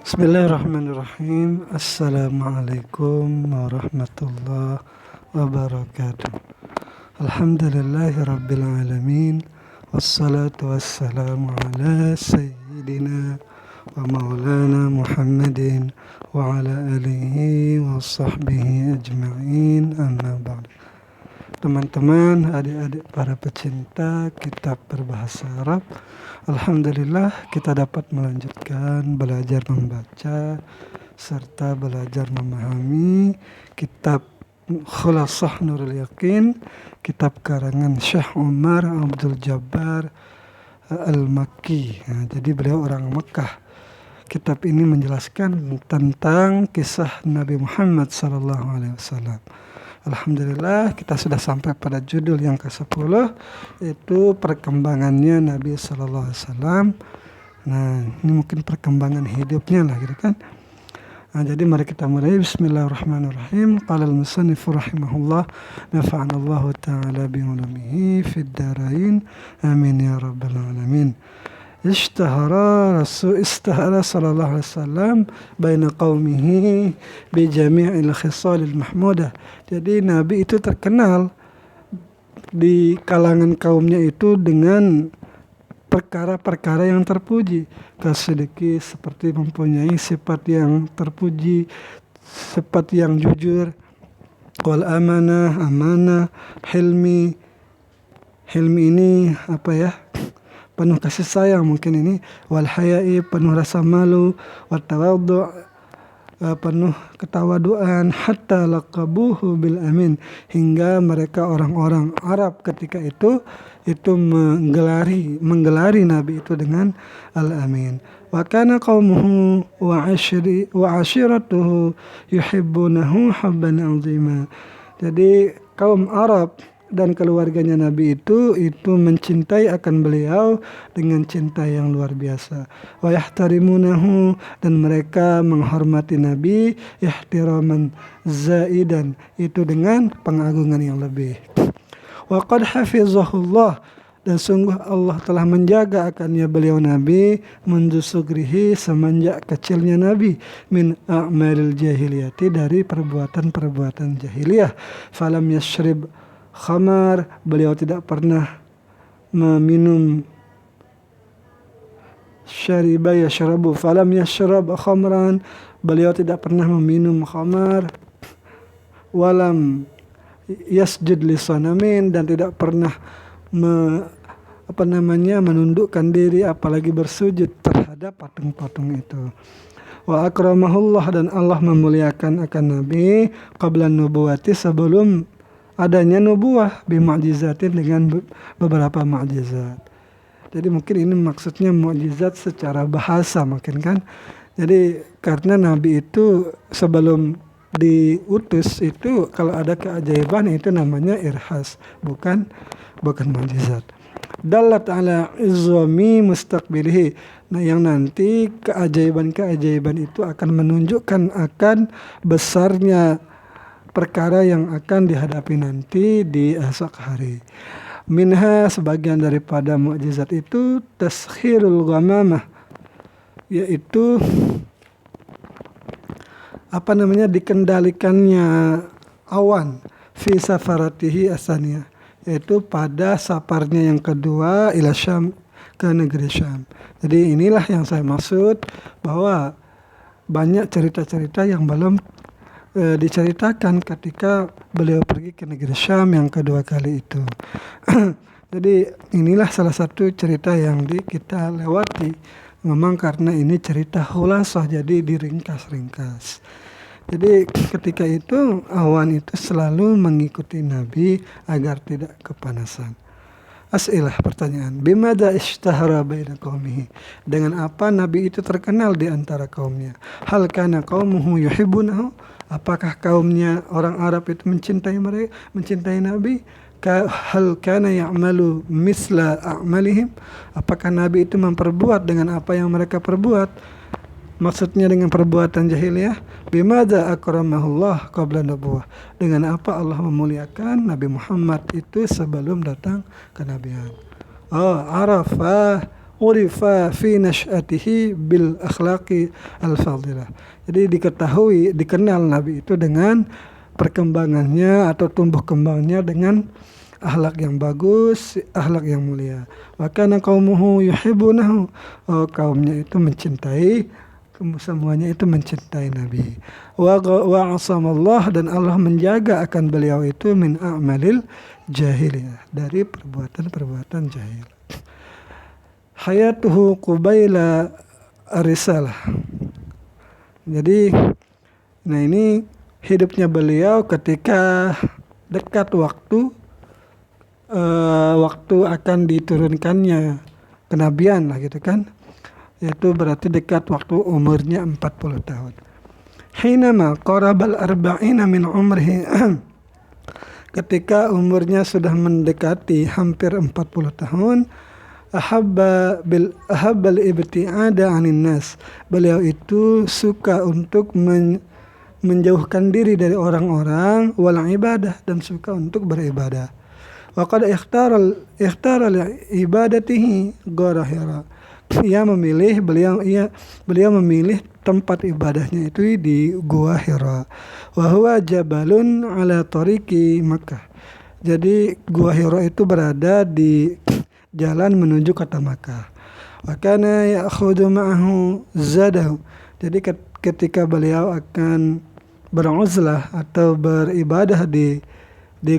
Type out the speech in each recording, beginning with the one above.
Bismillahirrahmanirrahim. Assalamualaikum warahmatullahi wabarakatuh. Alhamdulillahi rabbil alamin. Wassalatu wassalamu ala sayyidina wa maulana Muhammadin wa ala alihi wa sahbihi ajma'in, amma ba'd. Teman-teman, adik-adik para pecinta kitab berbahasa Arab, alhamdulillah kita dapat melanjutkan belajar membaca serta belajar memahami kitab Khulasah Nurul Yaqin, kitab karangan Syekh Umar Abdul Jabbar Al-Makki. Jadi beliau orang Mekah. Kitab ini menjelaskan tentang kisah Nabi Muhammad SAW. Alhamdulillah kita sudah sampai pada judul yang ke-10, yaitu perkembangannya Nabi SAW. Nah, ini mungkin perkembangan hidupnya lah gitu kan. Jadi mari kita mulai. Bismillahirrahmanirrahim. Qala al-musannif rahimahullah, nafa'anallahu ta'ala bi'ulumihi fid darain, amin ya rabbal alamin. Istahara sallallahu alaihi wasallam baina qaumihi bi jami'il khisalil mahmudah. Jadi Nabi itu terkenal di kalangan kaumnya itu dengan perkara-perkara yang terpuji. Kasedeki seperti mempunyai sifat yang terpuji, sifat yang jujur, wal amanah, hilmi ini apa ya? Penuh kasih sayang mungkin ini, wal haya'i penuh rasa malu, wat tawaddu' penuh ketawaduan, hatta laqabuhu bil amin, hingga mereka orang-orang Arab ketika itu menggelari Nabi itu dengan al-amin. Wa kana qaumuhu wa ashiratuhu yuhibbunahu habban 'azima. Jadi kaum Arab dan keluarganya Nabi itu mencintai akan beliau dengan cinta yang luar biasa. Wa yahtarimunahu, dan mereka menghormati Nabi ihtiraman zaidan, itu dengan pengagungan yang lebih. Wa qad hafizahullah, dan sungguh Allah telah menjaga akannya beliau Nabi mundu sugrihi, semenjak kecilnya Nabi, min a'malil jahiliyati, dari perbuatan-perbuatan jahiliyah. Falam yashrib khamar, beliau tidak pernah meminum, syariba yashrabu, falam yashrab khamran, beliau tidak pernah meminum khamar, walam yasjud li sanamin, dan tidak pernah menundukkan diri apalagi bersujud terhadap patung-patung itu. Wa akramahullah, dan Allah memuliakan akan Nabi qabla nubuwati, sebelum adanya nubuah, bima'jizatin, dengan beberapa ma'jizat. Jadi mungkin ini maksudnya mukjizat secara bahasa mungkin kan. Jadi karena Nabi itu sebelum diutus itu kalau ada keajaiban itu namanya irhas, bukan mukjizat. Dalat ala izami mustaqbilihi. Nah, yang nanti keajaiban itu akan menunjukkan akan besarnya perkara yang akan dihadapi nanti di esok hari. Minha, sebagian daripada mukjizat itu, taskhirul ghamamah, yaitu dikendalikannya awan, fi safaratihi asaniyah, yaitu pada saparnya yang kedua, ila Syam, ke negeri Syam. Jadi inilah yang saya maksud, bahwa banyak cerita-cerita yang belum diceritakan ketika beliau pergi ke negeri Syam yang kedua kali itu. Jadi inilah salah satu cerita yang kita lewati, memang karena ini cerita khulasah, jadi diringkas-ringkas. Jadi ketika itu awan itu selalu mengikuti Nabi agar tidak kepanasan. As'ilah, pertanyaan. Bimada ishtahara baina qaumihi, dengan apa Nabi itu terkenal di antara kaumnya? Hal kana qaumuhu yuhibbunahu, apakah kaumnya orang Arab itu mencintai Nabi? Hal kana ya'malu misla a'malihim, apakah Nabi itu memperbuat dengan apa yang mereka perbuat? Maksudnya dengan perbuatan jahiliyah. Bimada akramahullah qabla nubuwah, dengan apa Allah memuliakan Nabi Muhammad itu sebelum datang kenabian. Arafah urifa fi nash'atihi bil akhlaqi al-fadilah. Jadi dikenal Nabi itu dengan perkembangannya atau tumbuh kembangnya dengan akhlak yang bagus, akhlak yang mulia. Wa kana qaumuhu yuhibbunahu. Kaumnya itu mencintai, semuanya itu mencintai Nabi. Wa asamallah, dan Allah menjaga akan beliau itu min a'malil jahiliyah, dari perbuatan-perbuatan jahil. Hayatuhu qubaila risalah. Jadi nah ini hidupnya beliau ketika dekat waktu akan diturunkannya kenabian lah gitu kan. Yaitu berarti dekat waktu umurnya 40 tahun. Hinama qarabal arba'ina min umrihi. Ketika umurnya sudah mendekati hampir 40 tahun, ahabbal ibti'ada 'anin nas. Beliau itu suka untuk menjauhkan diri dari orang-orang, wal ibadah, dan suka untuk beribadah. Wa qad ikhtara ibadatihi ghara Hira. Beliau memilih tempat ibadahnya itu di Gua Hira. Wa huwa jabalun ala tariqi Makkah. Jadi Gua Hira itu berada di jalan menuju kota Makkah. Wa kana ya'khudhu ma'ahu zadahu. Jadi ketika beliau akan beruzlah atau beribadah di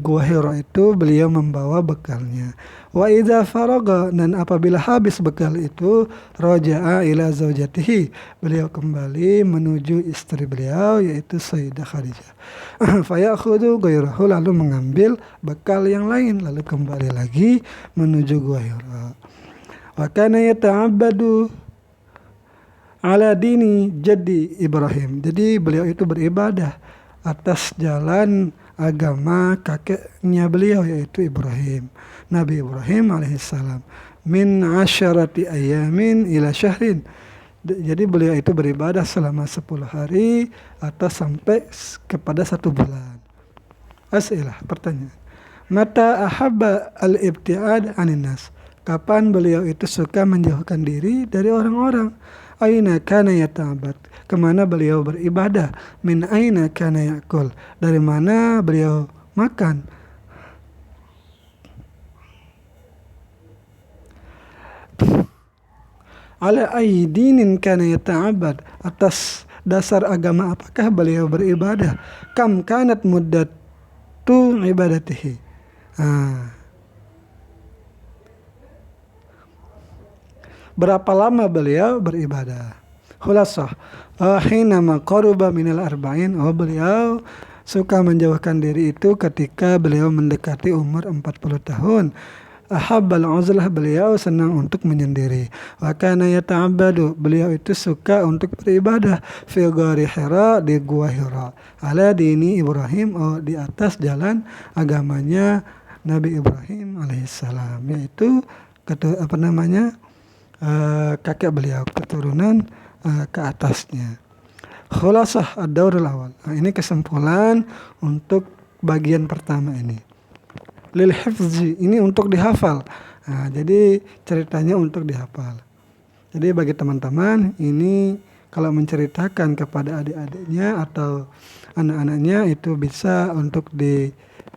Gua Hira itu, beliau membawa bekalnya. Wa idza faraga, dan apabila habis bekal itu, raja'a ila zaujatihi, beliau kembali menuju istri beliau yaitu Sayyidah Khadijah. Fa ya'khudhu ghairahu, lalu mengambil bekal yang lain, lalu kembali lagi menuju Gua Hira. Wa kana yata'abbadu ala dini jaddi Ibrahim. Jadi beliau itu beribadah atas jalan agama kakeknya beliau yaitu Ibrahim, Nabi Ibrahim alaihissalam, min asyarati ayamin ila syahrin. Jadi beliau itu beribadah selama 10 hari atau sampai kepada 1 bulan. As'ilah, pertanyaan. Mata ahabba al-ibti'ad 'anin nas. Kapan beliau itu suka menjauhkan diri dari orang-orang? Aina kana yata'abbad, kemana beliau beribadah? Min aina kana ya'kul, dari mana beliau makan? Ala aidinin kana yata'abbad, atas dasar agama apakah beliau beribadah? Kam kanat muddatu ibadatihi. Berapa lama beliau beribadah? Khulasah, hinama qaruba minal arba'in. Beliau suka menjauhkan diri itu ketika beliau mendekati umur 40 tahun. Ahabbal uzlah, beliau senang untuk menyendiri. Wa kana yata'abbadu, beliau itu suka untuk beribadah fi ghari Hira, di Gua Hira, ala dini Ibrahim, di atas jalan agamanya Nabi Ibrahim alaihissalam, yaitu kakek beliau, keturunan ke atasnya. Khulasah ad-daurul awal. Ini kesimpulan untuk bagian pertama ini. Lil hifzi, ini untuk dihafal. Jadi ceritanya untuk dihafal. Jadi bagi teman-teman, ini kalau menceritakan kepada adik-adiknya atau anak-anaknya itu bisa untuk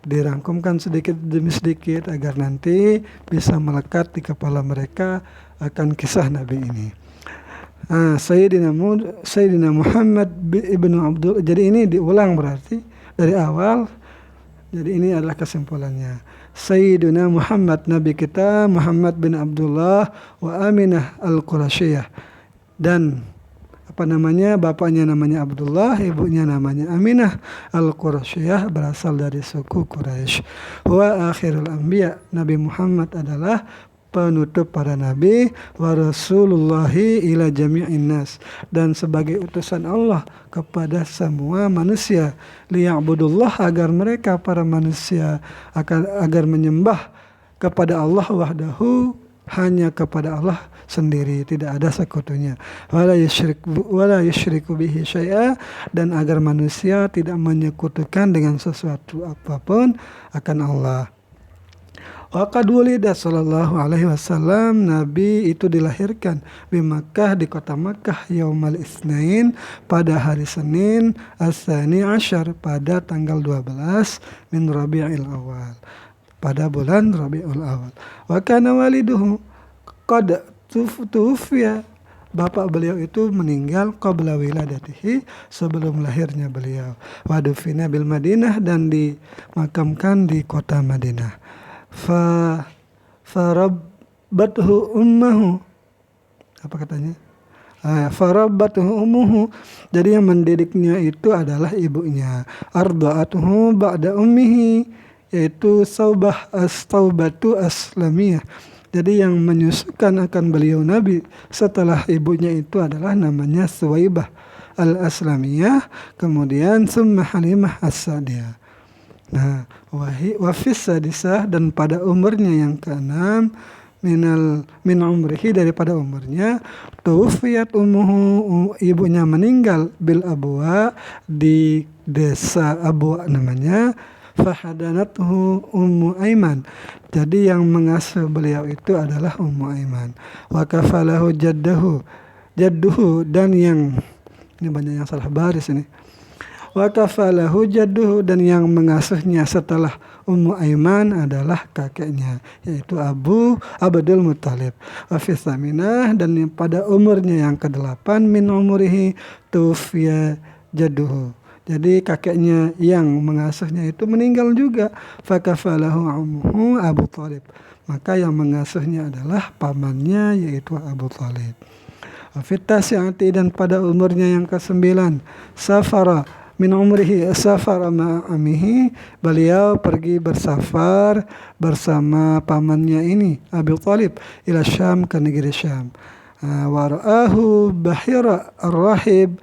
dirangkumkan sedikit demi sedikit agar nanti bisa melekat di kepala mereka akan kisah Nabi ini. Sayyidina Muhammad ibnu Abdul. Jadi ini diulang berarti dari awal. Jadi ini adalah kesimpulannya. Sayyidina Muhammad, Nabi kita Muhammad bin Abdullah wa Aminah al-Qurasyiyah. Dan bapaknya namanya Abdullah, ibunya namanya Aminah al-Qurasyiyah, berasal dari suku Quraisy. Wa akhirul anbiya, Nabi Muhammad adalah penutup para nabi, wa rasulullahi ila jami'in nas, dan sebagai utusan Allah kepada semua manusia, liya'budullah, agar mereka para manusia agar menyembah kepada Allah wahdahu, hanya kepada Allah sendiri, tidak ada sekutunya, wala yusyriku bihi syai'a, dan agar manusia tidak menyekutukan dengan sesuatu apapun akan Allah. Wa qad wulida sallallahu alaihi wasallam, Nabi itu dilahirkan di Makkah, di kota Makkah, yaumal isnain, pada hari Senin, as-sani asyar, pada tanggal 12 min Rabiul Awal, pada bulan Rabiul Awal. Wa kana waliduhu qad tuwfiya, bapak beliau itu meninggal qabla wiladatihi, sebelum lahirnya beliau. Wa dufina bil Madinah, dan dimakamkan di kota Madinah. Farabbathu ummuhu, apa katanya? Farabbathu ummuhu, jadi yang mendidiknya itu adalah ibunya. Arda'atuhu ba'da ummihi, yaitu Saubah as-Taubatu aslamiyah. Jadi yang menyusukan akan beliau Nabi setelah ibunya itu adalah namanya Suwaibah al-Aslamiyah, kemudian summa Halimah as-Sa'diyah. Nah, wafis sadisah, dan pada umurnya yang ke-6, min umrihi, daripada umurnya, tuwfiyat ummuhu, ibunya meninggal, bil Abwa, di desa Abwa namanya, fahadanathu Ummu Aiman, jadi yang mengasuh beliau itu adalah Ummu Aiman. Wa kafalahu jadduhu, dan yang, ini banyak yang salah baris ini. Wa kafalahu jadduhu, dan yang mengasuhnya setelah Ummu Aiman adalah kakeknya, yaitu Abu Abdul Muttalib. Wa fi tsaminah, dan pada umurnya yang ke-8, min umurihi tufiya jadduhu, jadi kakeknya yang mengasuhnya itu meninggal juga. Fakafalahu ummuhu Abu Thalib, maka yang mengasuhnya adalah pamannya, yaitu Abu Thalib. Wa fit tasi'ati, dan pada umurnya yang ke-9, safara min umrihi safara ma'amihi, beliau pergi bersafar bersama pamannya ini Abu Thalib ila Syam, ke negeri Syam. Wa ra'ahu bahira ar-rahib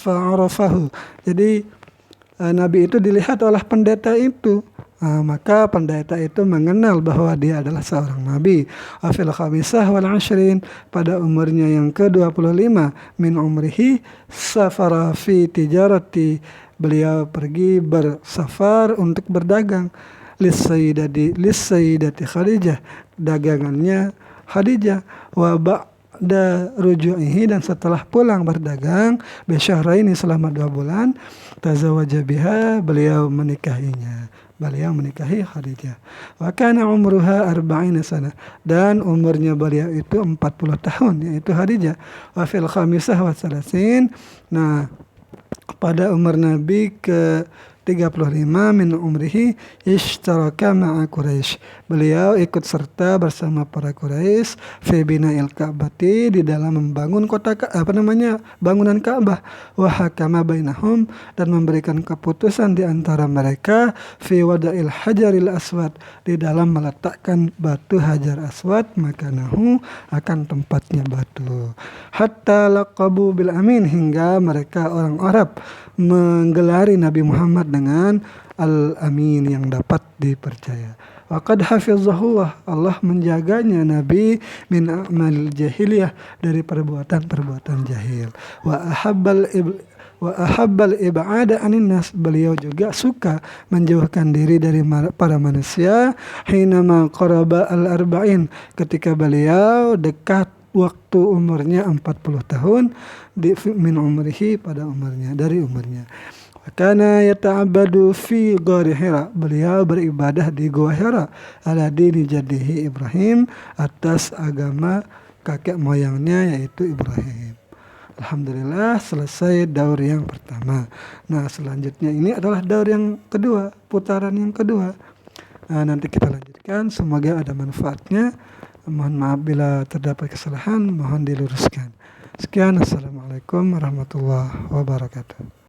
fa'arafahu, jadi Nabi itu dilihat oleh pendeta itu. Maka pendeta itu mengenal bahwa dia adalah seorang Nabi. Afil khamisah wal ashrin, pada umurnya yang ke-25, min umrihi safara fi tijarati, beliau pergi bersafar untuk berdagang. Lis-sayyidati Khadijah, dagangannya Khadijah. Wa ba'da ruju'ihi, dan setelah pulang berdagang, bisyahraini, selama 2 bulan, tazawaja biha, beliau menikahi Khadijah. Wa kana umruha 40 sana, dan umurnya beliau itu 40 tahun, yaitu Khadijah. Wa fil khamisah wa salasin, nah pada umur Nabi ke-35, min umrihi ishtaraka ma'a Quraisy, beliau ikut serta bersama para Quraisy fi bina'il Ka'bati, di dalam membangun bangunan Ka'bah. Wa hakama bainahum, dan memberikan keputusan di antara mereka, fi wada'il hajaril aswad, di dalam meletakkan batu hajar aswad, makanahu, akan tempatnya batu. Hatta laqabu bil amin, hingga mereka orang Arab menggelari Nabi Muhammad dengan Al-Amin, yang dapat dipercaya. Wa qad hafizahullah, Allah menjaganya Nabi, min a'mal jahiliyah, dari perbuatan-perbuatan jahil. Wa ahabbal ib'ada anin nas, beliau juga suka menjauhkan diri dari para manusia. Hinama qaraba al-arba'in, ketika beliau dekat waktu umurnya 40 tahun, min umrihi, pada umurnya, dari umurnya. Karena yata'abbadu fi ghari Hira, beliau beribadah di Gua Hira, ala dini jadihi Ibrahim, atas agama kakek moyangnya, yaitu Ibrahim. Alhamdulillah, selesai daur yang pertama. Nah, selanjutnya ini adalah daur yang kedua, putaran yang kedua. Nah, nanti kita lanjutkan, semoga ada manfaatnya. Mohon maaf bila terdapat kesalahan, mohon diluruskan. Sekian, assalamualaikum warahmatullahi wabarakatuh.